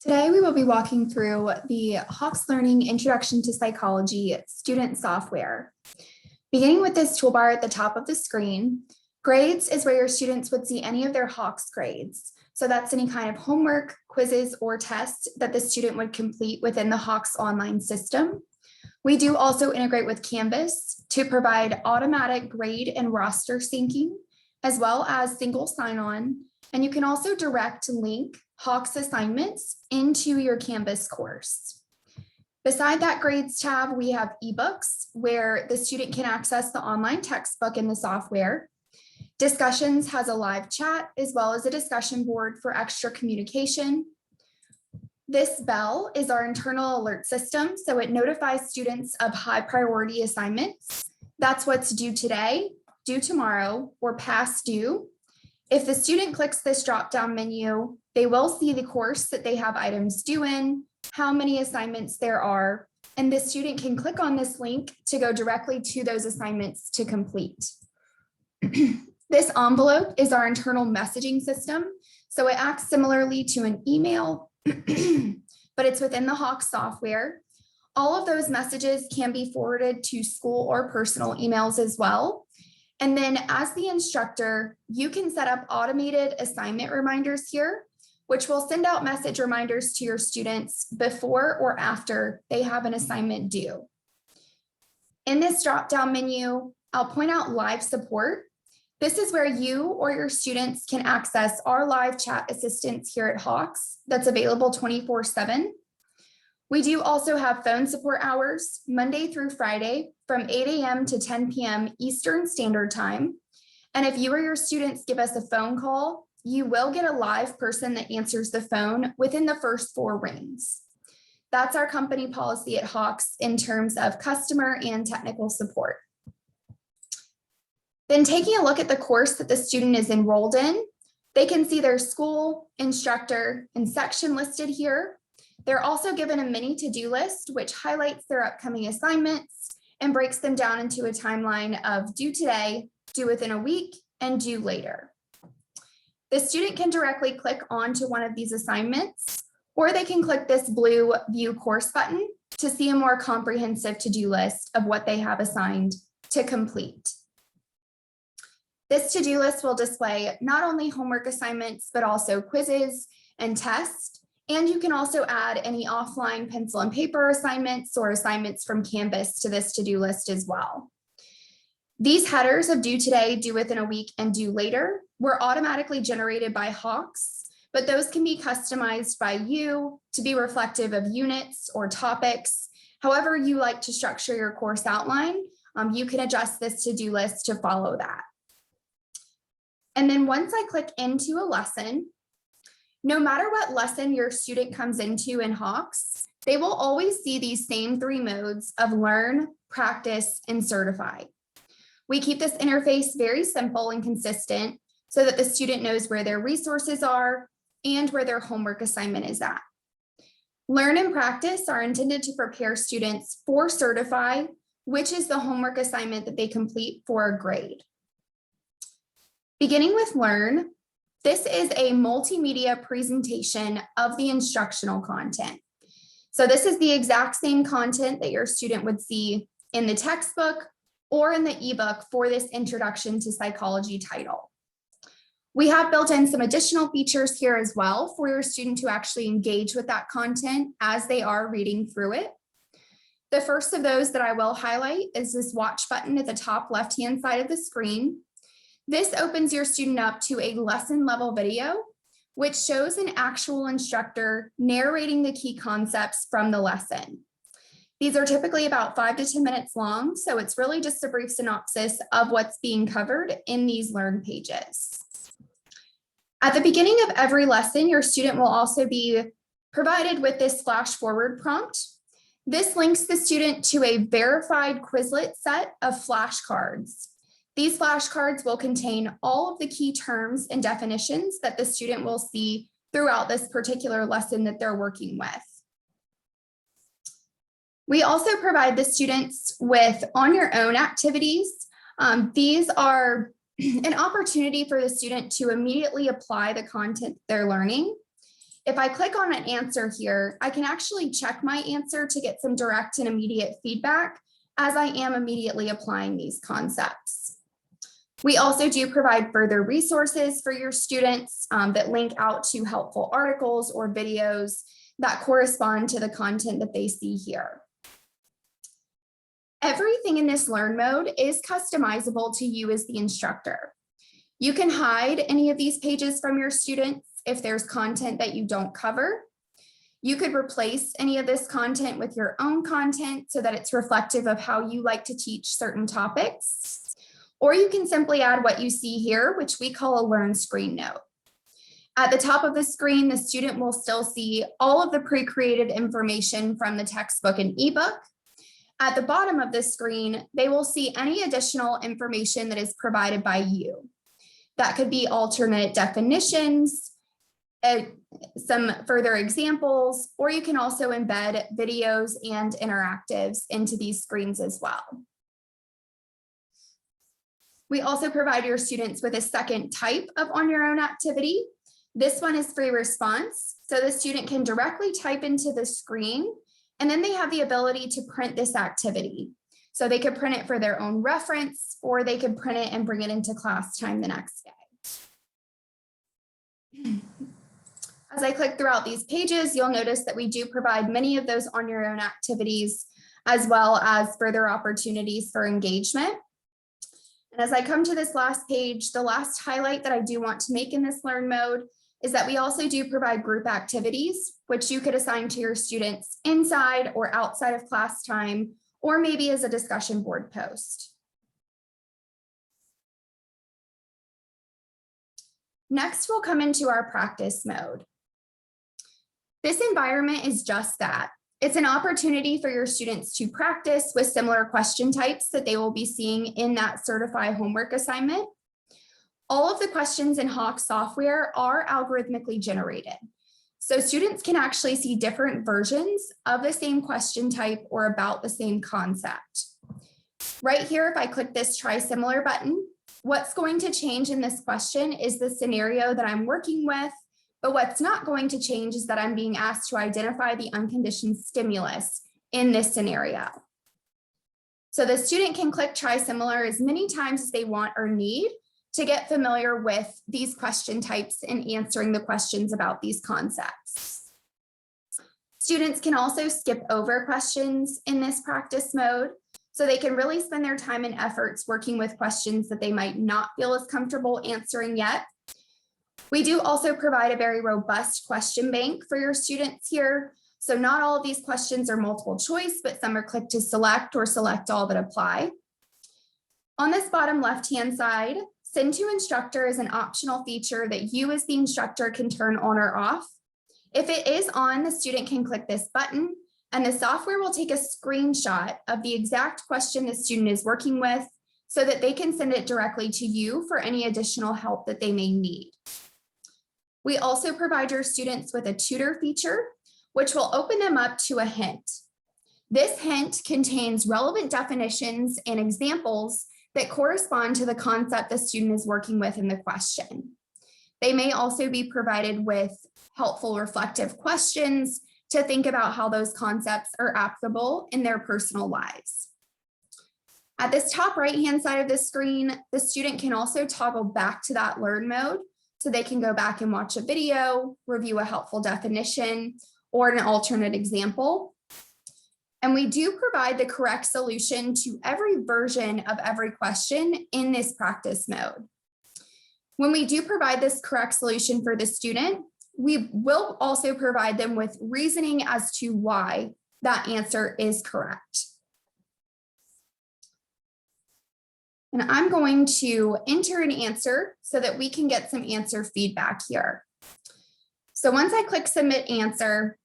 Today, we will be walking through the Hawks Learning Introduction to Psychology student software. Beginning with this toolbar at the top of the screen, grades is where your students would see any of their Hawks grades. So that's any kind of homework, quizzes, or tests that the student would complete within the Hawks online system. We do also integrate with Canvas to provide automatic grade and roster syncing, as well as single sign-on. And you can also direct link Hawks assignments into your Canvas course. Beside that grades tab, we have ebooks where the student can access the online textbook in the software. Discussions has a live chat as well as a discussion board for extra communication. This bell is our internal alert system, so it notifies students of high priority assignments. That's what's due today, due tomorrow, or past due. If the student clicks this drop-down menu, they will see the course that they have items due in, how many assignments there are, and the student can click on this link to go directly to those assignments to complete. This envelope is our internal messaging system, so it acts similarly to an email, but it's within the Hawks software. All of those messages can be forwarded to school or personal emails as well. And then as the instructor, you can set up automated assignment reminders here, which will send out message reminders to your students before or after they have an assignment due. In this drop-down menu, I'll point out live support. This is where you or your students can access our live chat assistance here at Hawks that's available 24/7. We do also have phone support hours Monday through Friday from 8 a.m. to 10 p.m. Eastern Standard Time. And if you or your students give us a phone call, you will get a live person that answers the phone within the first 4 rings. That's our company policy at Hawks in terms of customer and technical support. Then taking a look at the course that the student is enrolled in, they can see their school, instructor, and section listed here. They're also given a mini to-do list, which highlights their upcoming assignments and breaks them down into a timeline of due today, due within a week, and due later. The student can directly click onto one of these assignments, or they can click this blue View Course button to see a more comprehensive to-do list of what they have assigned to complete. This to-do list will display not only homework assignments, but also quizzes and tests. And you can also add any offline pencil and paper assignments or assignments from Canvas to this to-do list as well. These headers of due today, due within a week, and due later were automatically generated by Hawks, but those can be customized by you to be reflective of units or topics. However you like to structure your course outline, you can adjust this to-do list to follow that. And then once I click into a lesson, no matter what lesson your student comes into in Hawks, they will always see these same 3 modes of learn, practice, and certify. We keep this interface very simple and consistent so that the student knows where their resources are and where their homework assignment is at. Learn and practice are intended to prepare students for certify, which is the homework assignment that they complete for a grade. Beginning with learn, this is a multimedia presentation of the instructional content. So this is the exact same content that your student would see in the textbook or in the ebook for this Introduction to Psychology title. We have built in some additional features here as well for your student to actually engage with that content as they are reading through it. The first of those that I will highlight is this watch button at the top left-hand side of the screen. This opens your student up to a lesson level video, which shows an actual instructor narrating the key concepts from the lesson. These are typically about 5 to 10 minutes long, so it's really just a brief synopsis of what's being covered in these Learn pages. At the beginning of every lesson, your student will also be provided with this flash forward prompt. This links the student to a verified Quizlet set of flashcards. These flashcards will contain all of the key terms and definitions that the student will see throughout this particular lesson that they're working with. We also provide the students with on your own activities. These are an opportunity for the student to immediately apply the content they're learning. If I click on an answer here, I can actually check my answer to get some direct and immediate feedback as I am immediately applying these concepts. We also do provide further resources for your students that link out to helpful articles or videos that correspond to the content that they see here. Everything in this Learn mode is customizable to you as the instructor. You can hide any of these pages from your students if there's content that you don't cover. You could replace any of this content with your own content so that it's reflective of how you like to teach certain topics. Or you can simply add what you see here, which we call a Learn screen note. At the top of the screen, the student will still see all of the pre-created information from the textbook and ebook. At the bottom of the screen, they will see any additional information that is provided by you. That could be alternate definitions, some further examples, or you can also embed videos and interactives into these screens as well. We also provide your students with a second type of on your own activity. This one is free response. So the student can directly type into the screen, and then they have the ability to print this activity. So they could print it for their own reference, or they could print it and bring it into class time the next day. As I click throughout these pages, you'll notice that we do provide many of those on your own activities, as well as further opportunities for engagement. And as I come to this last page, the last highlight that I do want to make in this Learn mode is that we also do provide group activities, which you could assign to your students inside or outside of class time, or maybe as a discussion board post. Next, we'll come into our practice mode. This environment is just that. It's an opportunity for your students to practice with similar question types that they will be seeing in that Certify homework assignment. All of the questions in Hawk software are algorithmically generated. So students can actually see different versions of the same question type or about the same concept. Right here, if I click this try similar button, what's going to change in this question is the scenario that I'm working with, but what's not going to change is that I'm being asked to identify the unconditioned stimulus in this scenario. So the student can click try similar as many times as they want or need to get familiar with these question types and answering the questions about these concepts. Students can also skip over questions in this practice mode, so they can really spend their time and efforts working with questions that they might not feel as comfortable answering yet. We do also provide a very robust question bank for your students here. So not all of these questions are multiple choice, but some are click to select or select all that apply. On this bottom left-hand side, Send to Instructor is an optional feature that you as the instructor can turn on or off. If it is on, the student can click this button and the software will take a screenshot of the exact question the student is working with so that they can send it directly to you for any additional help that they may need. We also provide your students with a tutor feature, which will open them up to a hint. This hint contains relevant definitions and examples that correspond to the concept the student is working with in the question. They may also be provided with helpful reflective questions to think about how those concepts are applicable in their personal lives. At this top right-hand side of the screen, the student can also toggle back to that Learn mode, so they can go back and watch a video, review a helpful definition, or an alternate example. And we do provide the correct solution to every version of every question in this practice mode. When we do provide this correct solution for the student, we will also provide them with reasoning as to why that answer is correct. And I'm going to enter an answer so that we can get some answer feedback here. So once I click Submit Answer,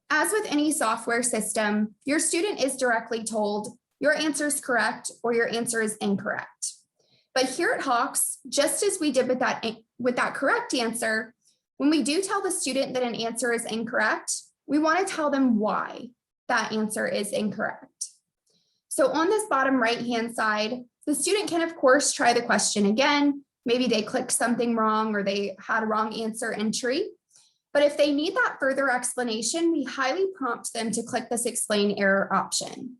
as with any software system, your student is directly told your answer is correct or your answer is incorrect. But here at Hawks, just as we did with that correct answer, when we do tell the student that an answer is incorrect, we want to tell them why that answer is incorrect. So on this bottom right-hand side, the student can, of course, try the question again. Maybe they clicked something wrong or they had a wrong answer entry. But if they need that further explanation, we highly prompt them to click this explain error option.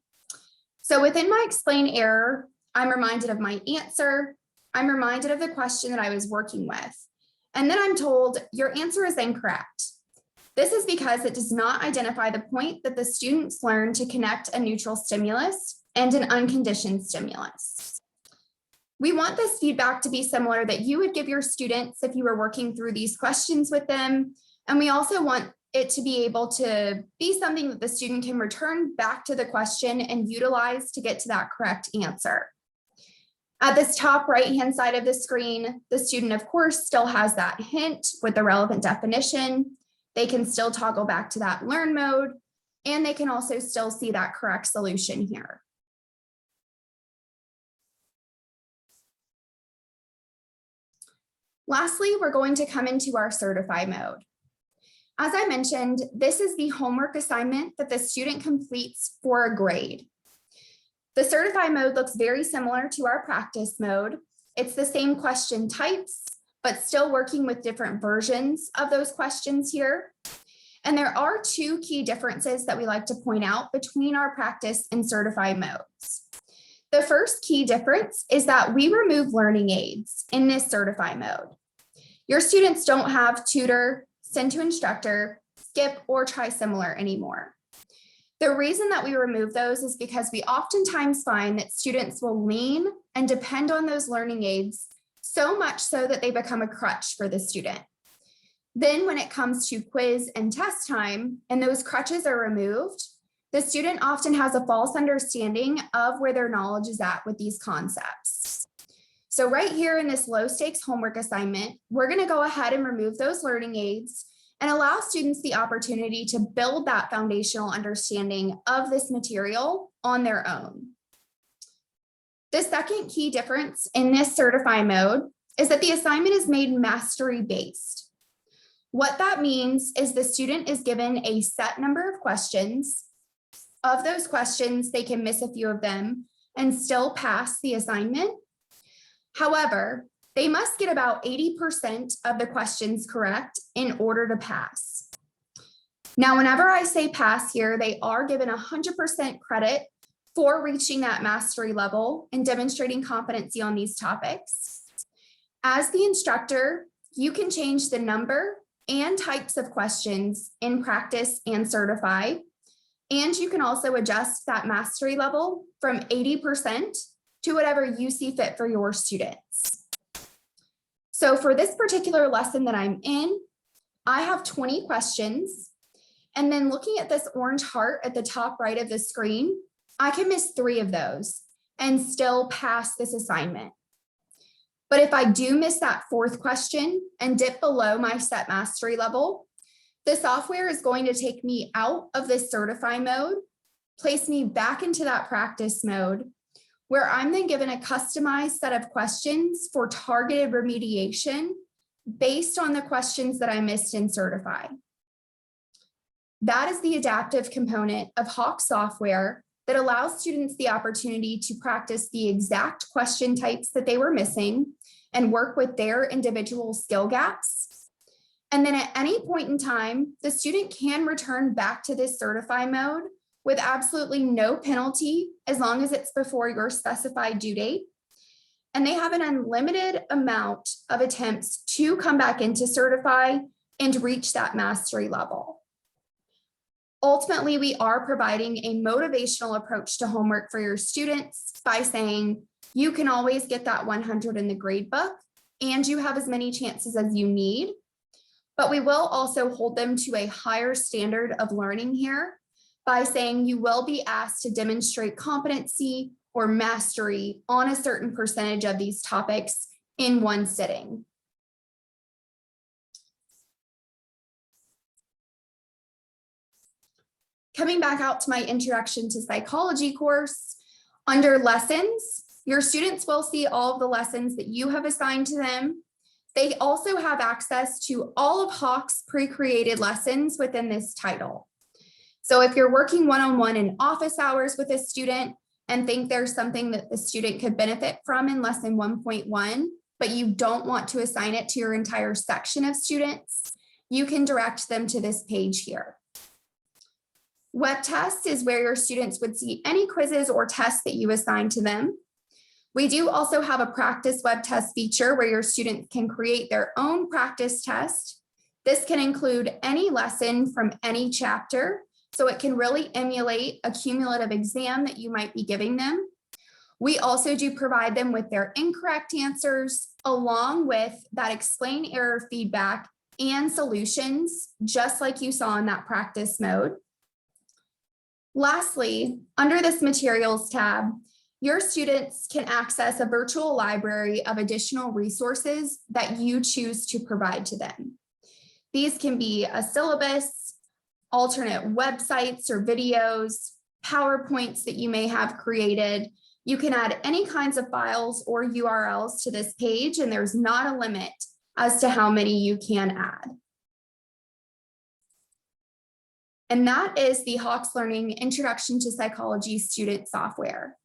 So within my explain error, I'm reminded of my answer. I'm reminded of the question that I was working with. And then I'm told your answer is incorrect. This is because it does not identify the point that the students learn to connect a neutral stimulus and an unconditioned stimulus. We want this feedback to be similar that you would give your students if you were working through these questions with them. And we also want it to be able to be something that the student can return back to the question and utilize to get to that correct answer. At this top right-hand side of the screen, the student, of course, still has that hint with the relevant definition. They can still toggle back to that learn mode, and they can also still see that correct solution here. Lastly, we're going to come into our certify mode. As I mentioned, this is the homework assignment that the student completes for a grade. The certify mode looks very similar to our practice mode. It's the same question types, but still working with different versions of those questions here. And there are two key differences that we like to point out between our practice and certify modes. The first key difference is that we remove learning aids in this certify mode. Your students don't have tutor, send to instructor, skip, or try similar anymore. The reason that we remove those is because we oftentimes find that students will lean and depend on those learning aids so much so that they become a crutch for the student. Then when it comes to quiz and test time and those crutches are removed, the student often has a false understanding of where their knowledge is at with these concepts. So right here in this low stakes homework assignment, we're going to go ahead and remove those learning aids and allow students the opportunity to build that foundational understanding of this material on their own. The second key difference in this certify mode is that the assignment is made mastery based. What that means is the student is given a set number of questions. Of those questions, they can miss a few of them and still pass the assignment. However, they must get about 80% of the questions correct in order to pass. Now, whenever I say pass here, they are given 100% credit for reaching that mastery level and demonstrating competency on these topics. As the instructor, you can change the number and types of questions in practice and certify, and you can also adjust that mastery level from 80% to whatever you see fit for your students. So for this particular lesson that I'm in, I have 20 questions. And then looking at this orange heart at the top right of the screen, I can miss 3 of those and still pass this assignment. But if I do miss that 4th question and dip below my set mastery level, the software is going to take me out of this certify mode, place me back into that practice mode, where I'm then given a customized set of questions for targeted remediation based on the questions that I missed in certify. That is the adaptive component of Hawk software that allows students the opportunity to practice the exact question types that they were missing and work with their individual skill gaps. And then at any point in time, the student can return back to this certify mode with absolutely no penalty as long as it's before your specified due date. And they have an unlimited amount of attempts to come back into certify and reach that mastery level. Ultimately, we are providing a motivational approach to homework for your students by saying you can always get that 100 in the grade book and you have as many chances as you need. But we will also hold them to a higher standard of learning here by saying you will be asked to demonstrate competency or mastery on a certain percentage of these topics in one sitting. Coming back out to my Introduction to Psychology course, under lessons, your students will see all of the lessons that you have assigned to them. They also have access to all of Hawk's pre-created lessons within this title. So if you're working one-on-one in office hours with a student and think there's something that the student could benefit from in lesson 1.1, but you don't want to assign it to your entire section of students, you can direct them to this page here. Web tests is where your students would see any quizzes or tests that you assign to them. We do also have a practice web test feature where your students can create their own practice test. This can include any lesson from any chapter, so it can really emulate a cumulative exam that you might be giving them. We also do provide them with their incorrect answers, along with that explain error feedback and solutions, just like you saw in that practice mode. Lastly, under this materials tab, your students can access a virtual library of additional resources that you choose to provide to them. These can be a syllabus, alternate websites or videos, PowerPoints that you may have created. You can add any kinds of files or URLs to this page, and there's not a limit as to how many you can add. And that is the Hawkes Learning Introduction to Psychology student software.